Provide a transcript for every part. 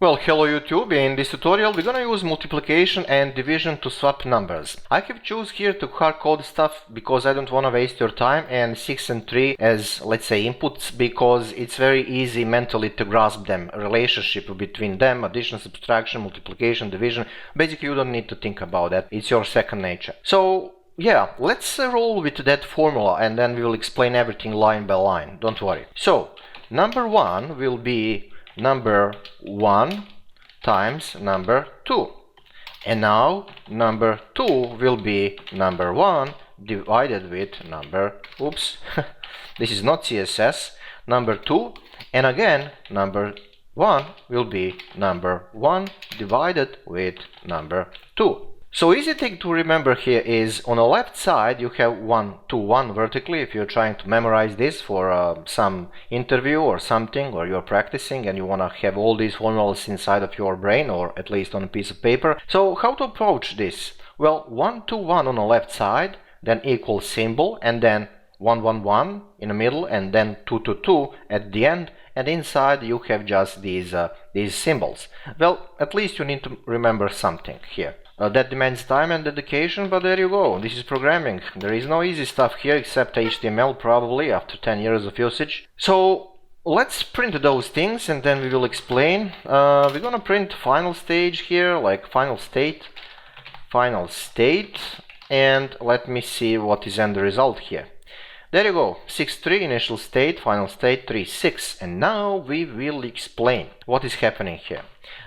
Well, hello YouTube. In this tutorial we're gonna use multiplication and division to swap numbers. I have choose here to hard code stuff because I don't wanna waste your time, and 6 and 3 as, let's say, inputs, because it's very easy mentally to grasp them, a relationship between them, addition, subtraction, multiplication, division. Basically you don't need to think about that, it's your second nature. So yeah, let's roll with that formula and then we will explain everything line by line, don't worry. So number 1 will be number 1 times number 2, and now number 2 will be number 1 divided with number, oops, this is not CSS, number 2, and again number 1 will be number 1 divided with number 2. So easy thing to remember here is on the left side you have 1 to 1 vertically if you're trying to memorize this for some interview or something, or you're practicing and you want to have all these formulas inside of your brain, or at least on a piece of paper. So how to approach this? Well, 1 to 1 on the left side, then equal symbol, and then 1 1 1 in the middle, and then 2 to 2 at the end, and inside you have just these symbols. Well, at least you need to remember something here. That demands time and dedication, but there you go. This is programming. There is no easy stuff here except HTML, probably after 10 years of usage. So let's print those things and then we will explain. We're gonna print final stage here, like final state, and let me see what is end result here. There you go, 6 3 initial state, final state 3 6, and now we will explain what is happening here.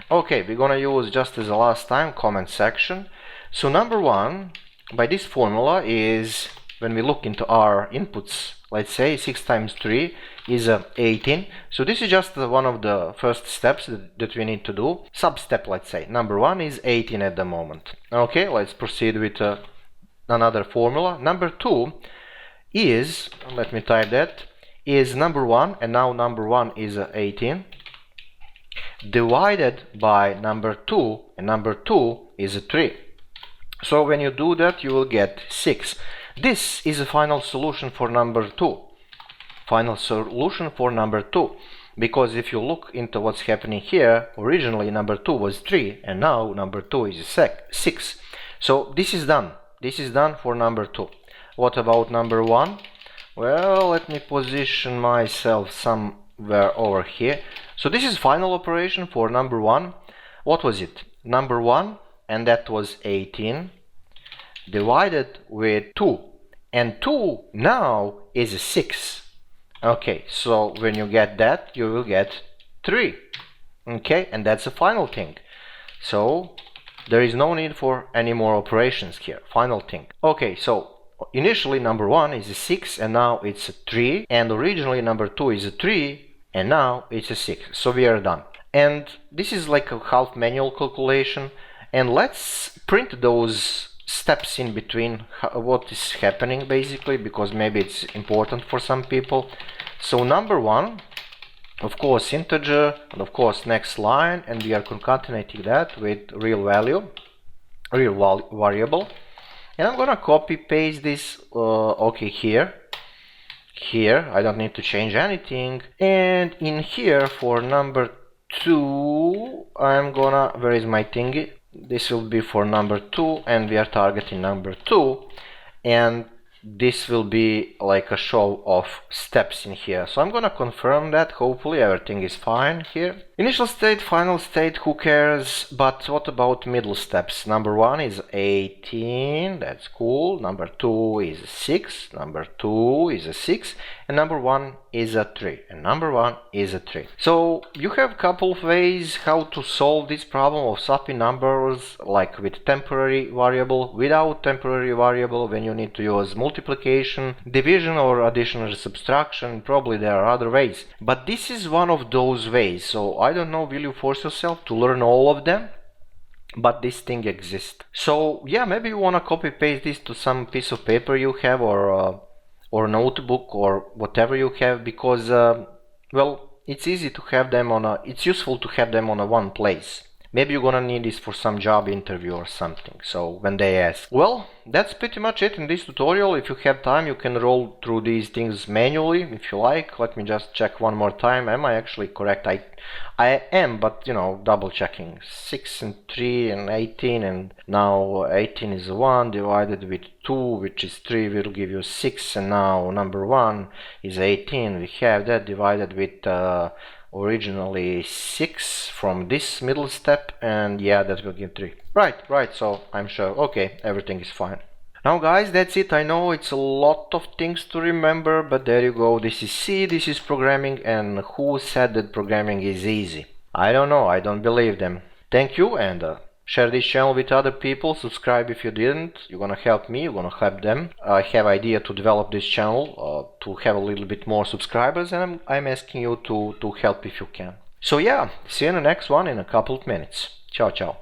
Okay, we're gonna use, just as the last time, comment section. So number 1 by this formula is, when we look into our inputs, let's say 6 times 3 is 18. So this is just one of the first steps that we need to do. Sub-step, let's say. Number 1 is 18 at the moment. Okay, let's proceed with another formula. Number 2 is, let me type that, is number 1, and now number 1 is 18, divided by number 2, and number 2 is 3. So when you do that you will get 6. This is a final solution for number 2. Final solution for number 2. Because if you look into what's happening here, originally number 2 was 3 and now number 2 is 6. So this is done. This is done for number 2. What about number 1? Well, let me position myself somewhere over here. So this is final operation for number 1. What was it? Number 1, and that was 18, divided with 2. And 2 now is 6. Okay, so when you get that, you will get 3. Okay, and that's the final thing. So there is no need for any more operations here. Final thing. Okay, so initially number 1 is 6 and now it's 3, and originally number 2 is 3 and now it's 6. So we are done. And this is like a half manual calculation, and let's print those steps in between, what is happening basically, because maybe it's important for some people. So number 1, of course integer, and of course next line, and we are concatenating that with real value, variable. And I'm gonna copy paste this, okay, here, I don't need to change anything, and in here for number 2 I'm gonna, where is my thingy, this will be for number 2, and we are targeting number 2, and this will be like a show of steps in here. So I'm gonna confirm that, hopefully everything is fine here. Initial state, final state, who cares, but what about middle steps? Number 1 is 18, that's cool, number 2 is 6, number 2 is a 6, and number 1 is a 3, and number 1 is a 3. So you have a couple of ways how to solve this problem of swapping numbers, like with temporary variable, without temporary variable, when you need to use multiplication, division, or addition or subtraction. Probably there are other ways, but this is one of those ways. So I don't know, will you force yourself to learn all of them? But this thing exists. So yeah, maybe you want to copy paste this to some piece of paper you have, or notebook, or whatever you have, because well, it's easy to have them on it's useful to have them on one place. Maybe you're gonna need this for some job interview or something, so when they ask. Well, that's pretty much it in this tutorial. If you have time, you can roll through these things manually if you like. Let me just check one more time. Am I actually correct? I am, but you know, double checking. 6 and 3 and 18, and now 18 is 1 divided with 2, which is 3, will give you 6, and now number 1 is 18. We have that divided with originally 6 from this middle step, and yeah, that will give 3. Right, so I'm sure. Okay, everything is fine. Now guys, that's it. I know it's a lot of things to remember, but there you go. This is C, this is programming, and who said that programming is easy? I don't know, I don't believe them. Thank you, and share this channel with other people. Subscribe if you didn't. You're gonna help me, you're gonna help them. I have idea to develop this channel to have a little bit more subscribers, and I'm asking you to help if you can. So yeah, see you in the next one in a couple of minutes. Ciao, ciao.